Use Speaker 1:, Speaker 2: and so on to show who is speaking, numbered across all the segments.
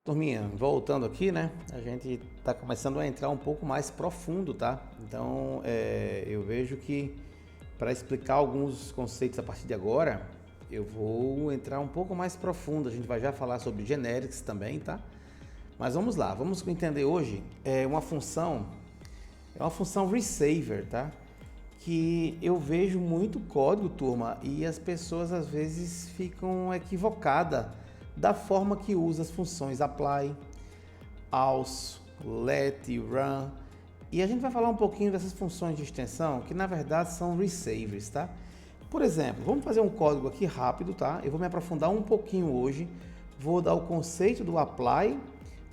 Speaker 1: Turminha, voltando aqui, né? A gente está começando a entrar um pouco mais profundo, tá? Então, eu vejo que para explicar alguns conceitos a partir de agora, eu vou entrar um pouco mais profundo. A gente vai já falar sobre generics também, tá? Mas vamos lá, vamos entender hoje uma função receiver, tá? Que eu vejo muito código, turma, e as pessoas às vezes ficam equivocadas da forma que usa as funções apply, also, let, run. E a gente vai falar um pouquinho dessas funções de extensão que na verdade são receivers, tá? Por exemplo, vamos fazer um código aqui rápido, tá? Eu vou me aprofundar um pouquinho hoje, vou dar o conceito do apply,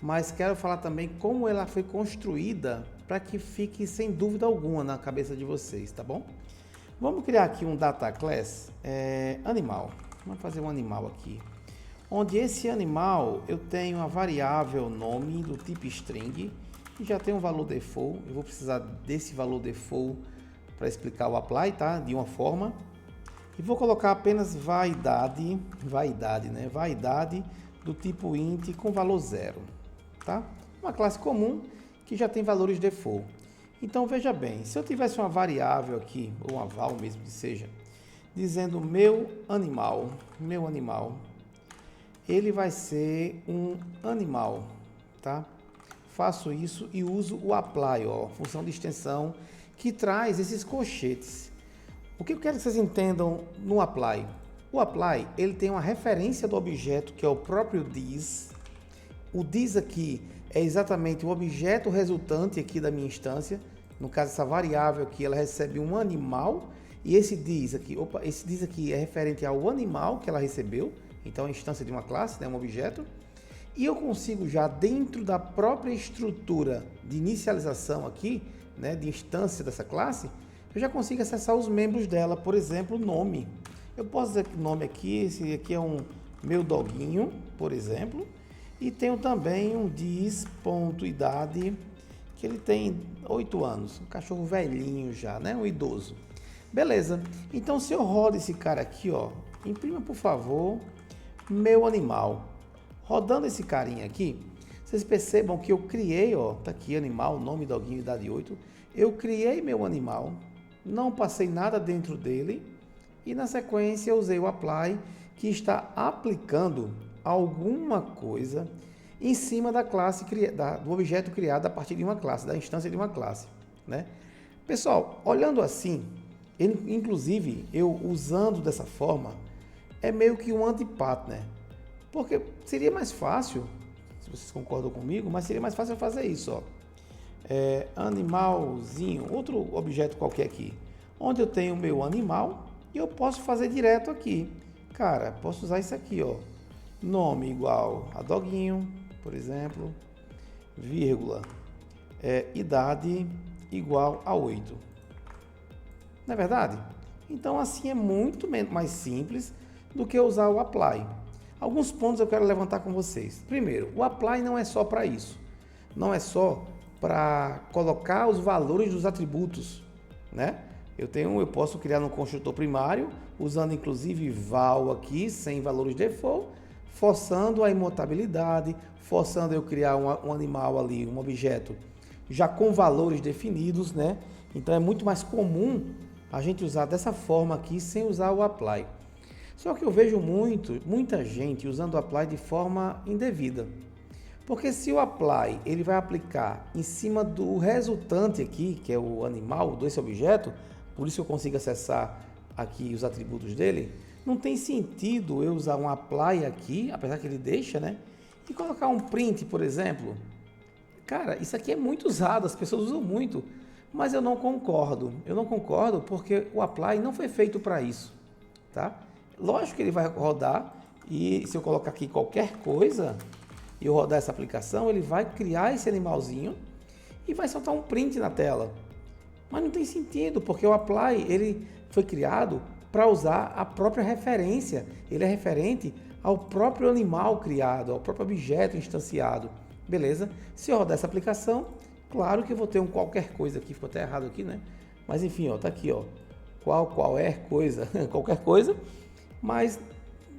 Speaker 1: mas quero falar também como ela foi construída para que fique sem dúvida alguma na cabeça de vocês, tá bom? Vamos criar aqui um data class animal. Vamos fazer um animal aqui, onde esse animal eu tenho a variável nome do tipo string e já tem um valor default. Eu vou precisar desse valor default para explicar o apply, tá? De uma forma. E vou colocar apenas vaidade do tipo int com valor 0, tá? Uma classe comum que já tem valores default. Então veja bem, se eu tivesse uma variável aqui, ou uma val mesmo que seja, dizendo meu animal, ele vai ser um animal, tá? Faço isso e uso o apply, ó, função de extensão que traz esses colchetes. O que eu quero que vocês entendam no apply? O apply, ele tem uma referência do objeto que é o próprio this. O this aqui é exatamente o objeto resultante aqui da minha instância. No caso, essa variável aqui, ela recebe um animal e esse this aqui é referente ao animal que ela recebeu. Então, a instância de uma classe, né, um objeto. E eu consigo já dentro da própria estrutura de inicialização aqui, né, de instância dessa classe, eu já consigo acessar os membros dela, por exemplo, nome. Eu posso dizer que o nome aqui, esse aqui é um meu doguinho, por exemplo, e tenho também um dis.idade, que ele tem 8 anos, um cachorro velhinho já, né, um idoso. Beleza, então se eu rodo esse cara aqui, ó, imprima por favor, meu animal. Rodando esse carinha aqui, vocês percebam que eu criei, ó, tá aqui animal, nome, doguinho, idade 8, eu criei meu animal, não passei nada dentro dele e na sequência eu usei o apply que está aplicando alguma coisa em cima da classe do objeto criado a partir de uma classe, da instância de uma classe, né? Pessoal, olhando assim, inclusive eu usando dessa forma, é meio que um anti-partner, porque seria mais fácil, se vocês concordam comigo, mas seria mais fácil eu fazer isso, ó. Animalzinho, outro objeto qualquer aqui, onde eu tenho o meu animal e eu posso fazer direto aqui. Cara, posso usar isso aqui, ó. Nome igual a doguinho, por exemplo, vírgula, idade igual a 8. Não é verdade? Então assim é muito mais simples do que usar o apply. Alguns pontos eu quero levantar com vocês. Primeiro, o apply não é só para isso. Não é só para colocar os valores dos atributos, né? Eu posso criar no construtor primário, usando inclusive val aqui, sem valores default, forçando a imutabilidade, forçando eu criar um animal ali, um objeto, já com valores definidos, né? Então é muito mais comum a gente usar dessa forma aqui, sem usar o apply. Só que eu vejo muita gente usando o apply de forma indevida. Porque se o apply ele vai aplicar em cima do resultante aqui, que é o animal desse objeto, por isso eu consigo acessar aqui os atributos dele, não tem sentido eu usar um apply aqui, apesar que ele deixa, né? E colocar um print, por exemplo. Cara, isso aqui é muito usado, as pessoas usam muito, mas eu não concordo. Eu não concordo porque o apply não foi feito para isso, tá? Lógico que ele vai rodar e se eu colocar aqui qualquer coisa e eu rodar essa aplicação, ele vai criar esse animalzinho e vai soltar um print na tela. Mas não tem sentido, porque o apply ele foi criado para usar a própria referência. Ele é referente ao próprio animal criado, ao próprio objeto instanciado. Beleza? Se eu rodar essa aplicação, claro que eu vou ter um qualquer coisa aqui, ficou até errado aqui, né? Mas enfim, ó, tá aqui, ó. qualquer coisa, qualquer coisa, mas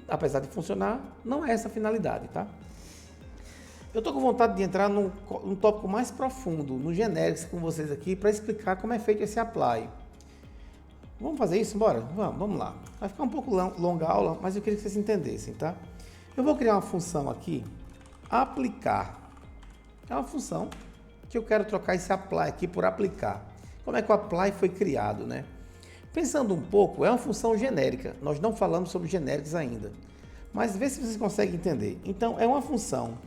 Speaker 1: apesar de funcionar, não é essa a finalidade, tá? Eu estou com vontade de entrar num tópico mais profundo, no generics com vocês aqui, para explicar como é feito esse apply. Vamos fazer isso? Bora? Vamos lá. Vai ficar um pouco longa a aula, mas eu queria que vocês entendessem, tá? Eu vou criar uma função aqui, aplicar. É uma função que eu quero trocar esse apply aqui por aplicar. Como é que o apply foi criado, né? Pensando um pouco, é uma função genérica. Nós não falamos sobre genéricos ainda. Mas vê se vocês conseguem entender. Então, é uma função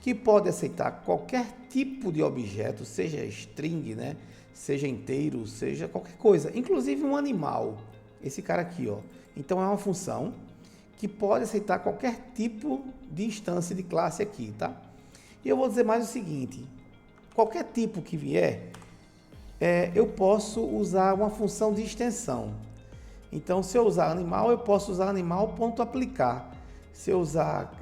Speaker 1: que pode aceitar qualquer tipo de objeto, seja string, né? Seja inteiro, seja qualquer coisa, inclusive um animal. Esse cara aqui, ó. Então, é uma função que pode aceitar qualquer tipo de instância de classe aqui, tá? E eu vou dizer mais o seguinte, qualquer tipo que vier, eu posso usar uma função de extensão. Então, se eu usar animal, eu posso usar animal.aplicar. Se eu usar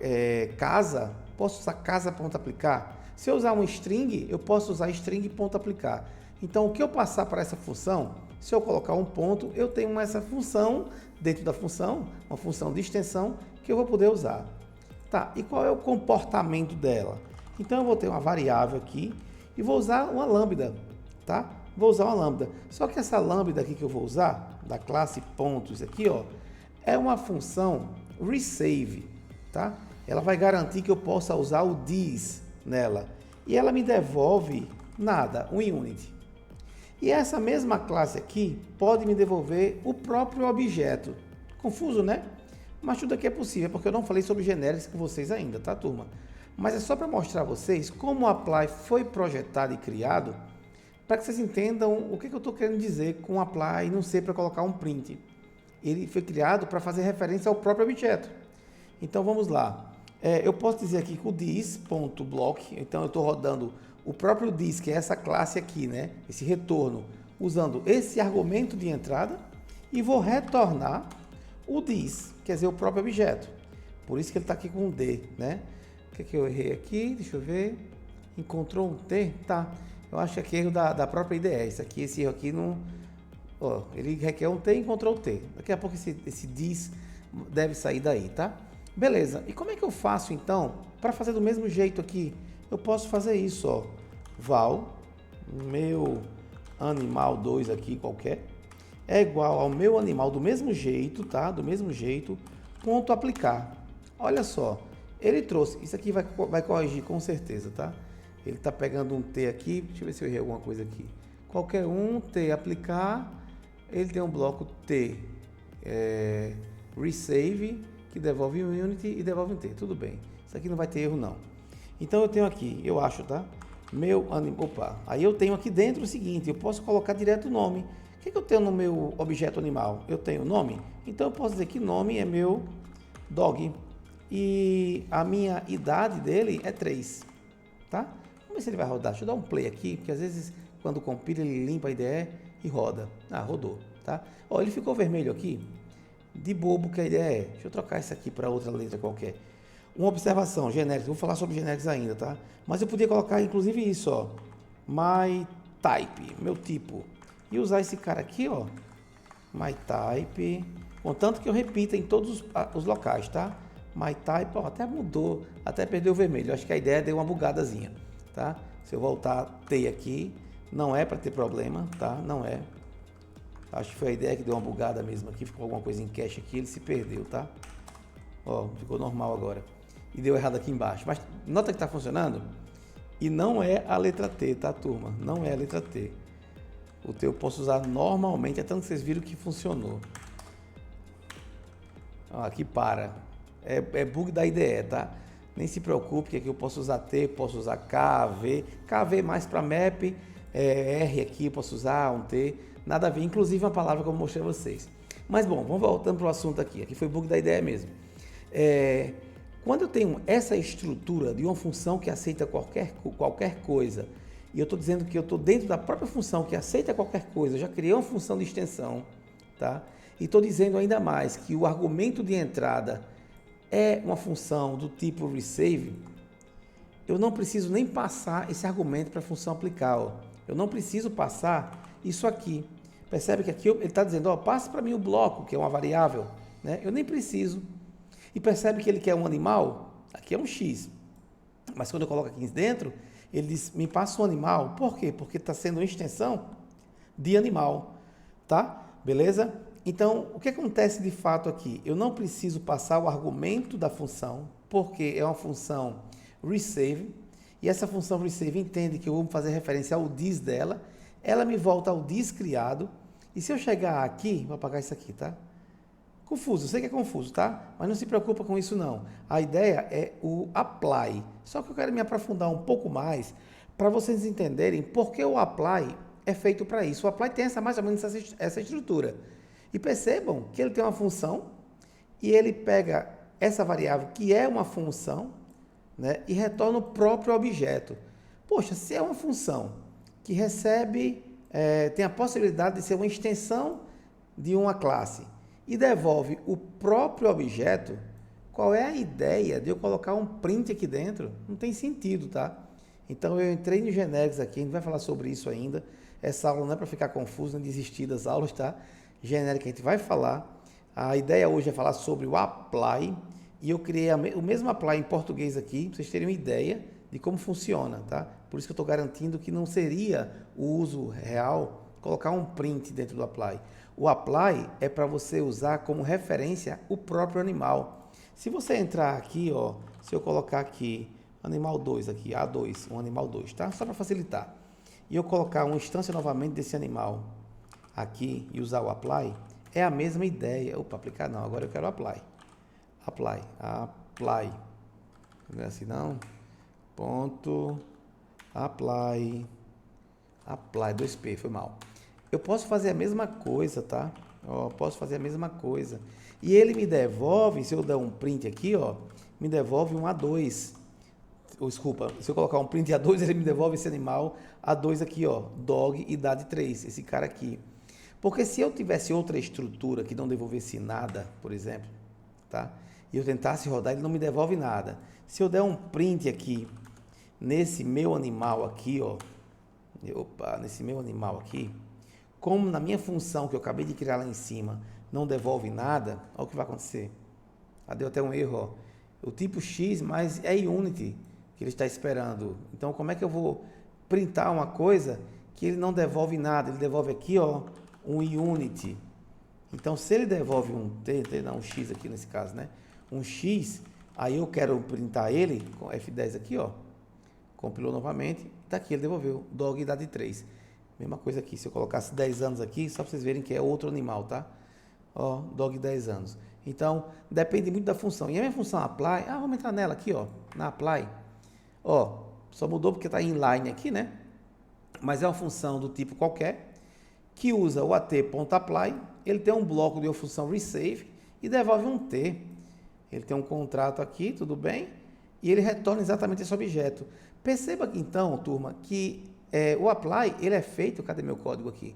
Speaker 1: casa, posso usar casa.aplicar. Se eu usar um string, eu posso usar string.aplicar. Então, o que eu passar para essa função, se eu colocar um ponto, eu tenho essa função dentro da função, uma função de extensão que eu vou poder usar. Tá, e qual é o comportamento dela? Então, eu vou ter uma variável aqui e vou usar uma lambda, tá? Vou usar uma lambda. Só que essa lambda aqui que eu vou usar, da classe pontos aqui, ó, é uma função resave, tá? Ela vai garantir que eu possa usar o this nela. E ela me devolve nada, um unit. E essa mesma classe aqui pode me devolver o próprio objeto. Confuso, né? Mas tudo aqui é possível, porque eu não falei sobre genéricos com vocês ainda, tá, turma? Mas é só para mostrar a vocês como o apply foi projetado e criado, para que vocês entendam o que eu estou querendo dizer com apply e não ser para colocar um print. Ele foi criado para fazer referência ao próprio objeto. Então vamos lá. Eu posso dizer aqui que o this.block, então eu estou rodando o próprio this, que é essa classe aqui, né? Esse retorno, usando esse argumento de entrada e vou retornar o this, quer dizer, o próprio objeto. Por isso que ele está aqui com um D, né? O que é que eu errei aqui? Deixa eu ver. Encontrou um T? Tá. Eu acho que aqui é erro da própria IDE. Esse erro aqui não... Ó, ele requer um T e encontrou o T. Daqui a pouco esse this deve sair daí, tá? Beleza. E como é que eu faço, então, para fazer do mesmo jeito aqui? Eu posso fazer isso, ó. Val, meu animal 2 aqui, qualquer, é igual ao meu animal do mesmo jeito, tá? Do mesmo jeito, ponto aplicar. Olha só, ele trouxe, isso aqui vai corrigir com certeza, tá? Ele tá pegando um T aqui, deixa eu ver se eu errei alguma coisa aqui. Qualquer um, T aplicar, ele tem um bloco T, resave, que devolve um unit e devolve um T, tudo bem. Isso aqui não vai ter erro não. Então eu tenho aqui, eu acho, tá? Meu animal, opa, aí eu tenho aqui dentro o seguinte, eu posso colocar direto o nome. O que eu tenho no meu objeto animal? Eu tenho nome, então eu posso dizer que nome é meu dog. E a minha idade dele é 3, tá? Vamos ver se ele vai rodar. Deixa eu dar um play aqui, porque às vezes quando compila ele limpa a IDE e roda. Ah, rodou, tá? Ó, ele ficou vermelho aqui, de bobo que a IDE é. Deixa eu trocar isso aqui para outra letra qualquer. Uma observação, genérica, vou falar sobre genéricos ainda, tá? Mas eu podia colocar inclusive isso, ó. My type, meu tipo. E usar esse cara aqui, ó. My type, contanto que eu repita em todos os locais, tá? My type, ó, até mudou, até perdeu o vermelho. Eu acho que a ideia deu uma bugadazinha, tá? Se eu voltar T aqui, não é para ter problema, tá? Não é. Acho que foi a ideia que deu uma bugada mesmo aqui, ficou alguma coisa em cache aqui, ele se perdeu, tá? Ó, ficou normal agora. E deu errado aqui embaixo. Mas nota que está funcionando? E não é a letra T, tá, turma? Não é a letra T. O T eu posso usar normalmente, até que vocês viram que funcionou. Ó, aqui para. É bug da IDE, tá? Nem se preocupe, que aqui eu posso usar T, posso usar K, V. KV mais para map, R aqui eu posso usar um T. Nada a ver, inclusive uma palavra que eu mostrei a vocês. Mas bom, vamos voltando para o assunto aqui. Aqui foi bug da IDE mesmo. Quando eu tenho essa estrutura de uma função que aceita qualquer coisa, e eu estou dizendo que eu estou dentro da própria função que aceita qualquer coisa, eu já criei uma função de extensão, tá? E estou dizendo ainda mais que o argumento de entrada é uma função do tipo resave, eu não preciso nem passar esse argumento para a função aplicar, ó. Eu não preciso passar isso aqui. Percebe que aqui ele está dizendo, ó, passa para mim o bloco, que é uma variável, né? Eu nem preciso. E percebe que ele quer um animal? Aqui é um X. Mas quando eu coloco aqui dentro, ele diz, me passa um animal. Por quê? Porque está sendo uma extensão de animal, tá? Beleza? Então, o que acontece de fato aqui? Eu não preciso passar o argumento da função, porque é uma função receive, e essa função receive entende que eu vou fazer referência ao dis dela, ela me volta ao dis criado, e se eu chegar aqui, vou apagar isso aqui, tá? Confuso, eu sei que é confuso, tá? Mas não se preocupa com isso não. A ideia é o apply. Só que eu quero me aprofundar um pouco mais para vocês entenderem por que o apply é feito para isso. O apply tem mais ou menos essa estrutura. E percebam que ele tem uma função e ele pega essa variável que é uma função, né, e retorna o próprio objeto. Poxa, se é uma função que recebe, tem a possibilidade de ser uma extensão de uma classe e devolve o próprio objeto, qual é a ideia de eu colocar um print aqui dentro? Não tem sentido, tá? Então eu entrei no genéricos aqui, a gente vai falar sobre isso ainda. Essa aula não é para ficar confuso, nem desistir das aulas, tá? Genérica a gente vai falar. A ideia hoje é falar sobre o apply, e eu criei o mesmo apply em português aqui, para vocês terem uma ideia de como funciona, tá? Por isso que eu estou garantindo que não seria o uso real colocar um print dentro do apply. O apply é para você usar como referência o próprio animal. Se você entrar aqui, ó, se eu colocar aqui animal 2 aqui, A2, um animal 2, tá? Só para facilitar. E eu colocar uma instância novamente desse animal aqui e usar o apply, é a mesma ideia. Opa, aplicar não, agora eu quero apply. Apply. Não é assim não? Ponto. Apply. 2P, foi mal. Eu posso fazer a mesma coisa, tá? Ó, posso fazer a mesma coisa. E ele me devolve, se eu der um print aqui, ó, me devolve um A2. Desculpa, se eu colocar um print A2, ele me devolve esse animal A2 aqui, ó, dog, idade 3, esse cara aqui. Porque se eu tivesse outra estrutura que não devolvesse nada, por exemplo, tá? E eu tentasse rodar, ele não me devolve nada. Se eu der um print aqui, nesse meu animal aqui, ó, nesse meu animal aqui, como na minha função que eu acabei de criar lá em cima não devolve nada, olha o que vai acontecer. Deu até um erro, ó. O tipo X, mas é unity que ele está esperando. Então, como é que eu vou printar uma coisa que ele não devolve nada? Ele devolve aqui, ó, um unity. Então, se ele devolve um X aqui nesse caso, né? Um X, aí eu quero printar ele com F10 aqui, ó. Compilou novamente, tá aqui, ele devolveu, dog idade 3. Mesma coisa aqui, se eu colocasse 10 anos aqui, só para vocês verem que é outro animal, tá? Ó, dog 10 anos. Então, depende muito da função. E a minha função apply, vamos entrar nela aqui, ó, na apply. Ó, só mudou porque está inline aqui, né? Mas é uma função do tipo qualquer, que usa o at.apply, ele tem um bloco de uma função receive e devolve um t. Ele tem um contrato aqui, tudo bem? E ele retorna exatamente esse objeto. Perceba então, turma, que o apply, ele é feito, cadê meu código aqui?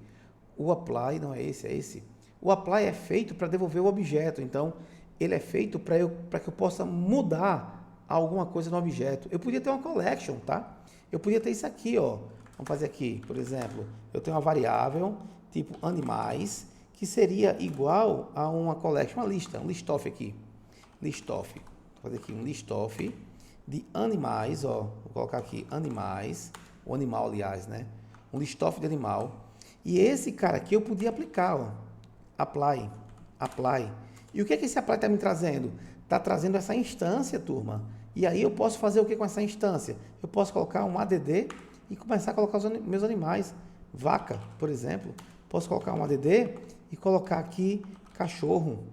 Speaker 1: O apply, não é esse, é esse. O apply é feito para devolver o objeto, então ele é feito para que eu possa mudar alguma coisa no objeto. Eu podia ter uma collection, tá? Eu podia ter isso aqui, ó. Vamos fazer aqui, por exemplo, eu tenho uma variável tipo animais, que seria igual a uma collection, uma lista, um listoff aqui. Listoff. Vou fazer aqui um listoff de animais, ó. Vou colocar aqui animais, o animal, aliás, né? Um listoff de animal. E esse cara aqui eu podia aplicar, ó. Apply. E o que esse apply está me trazendo? Está trazendo essa instância, turma. E aí eu posso fazer o que com essa instância? Eu posso colocar um add e começar a colocar os meus animais. Vaca, por exemplo. Posso colocar um add e colocar aqui cachorro.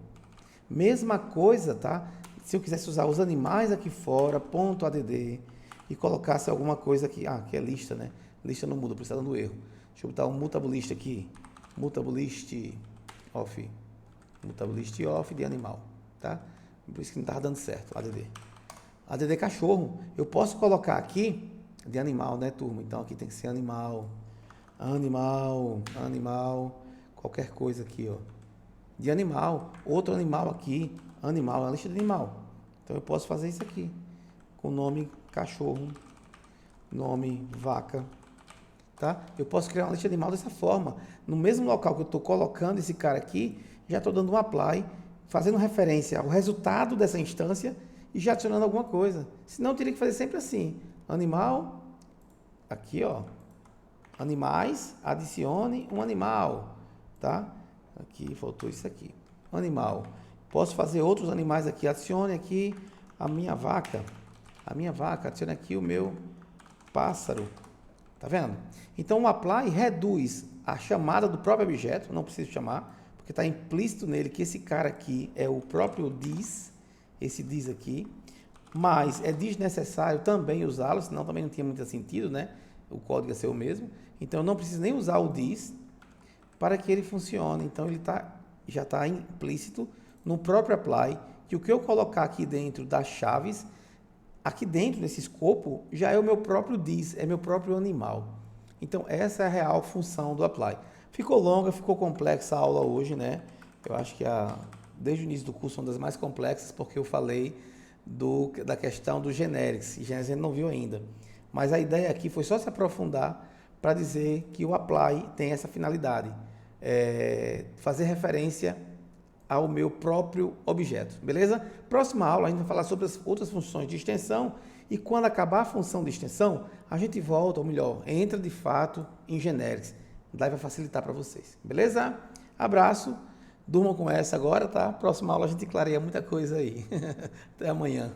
Speaker 1: Mesma coisa, tá? Se eu quisesse usar os animais aqui fora, ponto .add, e colocasse alguma coisa aqui, aqui é lista, né? Lista não muda, por isso está dando erro. Deixa eu botar um mutablist aqui, mutablist off de animal, tá? Por isso que não estava dando certo, add cachorro. Eu posso colocar aqui de animal, né, turma? Então aqui tem que ser animal, qualquer coisa aqui, ó. De animal, outro animal aqui, animal, é a lista de animal. Então eu posso fazer isso aqui, com nome cachorro, nome vaca, tá? Eu posso criar uma lista animal dessa forma. No mesmo local que eu estou colocando esse cara aqui, já estou dando um apply, fazendo referência ao resultado dessa instância e já adicionando alguma coisa. Senão eu teria que fazer sempre assim. Animal, aqui ó, animais, adicione um animal, tá? Aqui faltou isso aqui. Animal. Posso fazer outros animais aqui. Adicione aqui a minha vaca. A minha vaca. Adicione aqui o meu pássaro. Tá vendo? Então o apply reduz a chamada do próprio objeto. Não preciso chamar, porque está implícito nele que esse cara aqui é o próprio this. Esse this aqui. Mas é desnecessário também usá-lo, senão também não tinha muito sentido, né? O código ia ser o mesmo. Então eu não preciso nem usar o this para que ele funcione. Então ele já está implícito no próprio apply, que o que eu colocar aqui dentro das chaves, aqui dentro desse escopo, já é o meu próprio this, é meu próprio animal. Então essa é a real função do apply. Ficou longa, ficou complexa a aula hoje, né? Eu acho que desde o início do curso, uma das mais complexas, porque eu falei da questão do generics. Generics a gente não viu ainda. Mas a ideia aqui foi só se aprofundar para dizer que o apply tem essa finalidade. Fazer referência ao meu próprio objeto. Beleza? Próxima aula a gente vai falar sobre as outras funções de extensão e quando acabar a função de extensão, a gente volta, ou melhor, entra de fato em generics. Daí vai facilitar para vocês. Beleza? Abraço. Durmam com essa agora, tá? Próxima aula a gente clareia muita coisa aí. Até amanhã.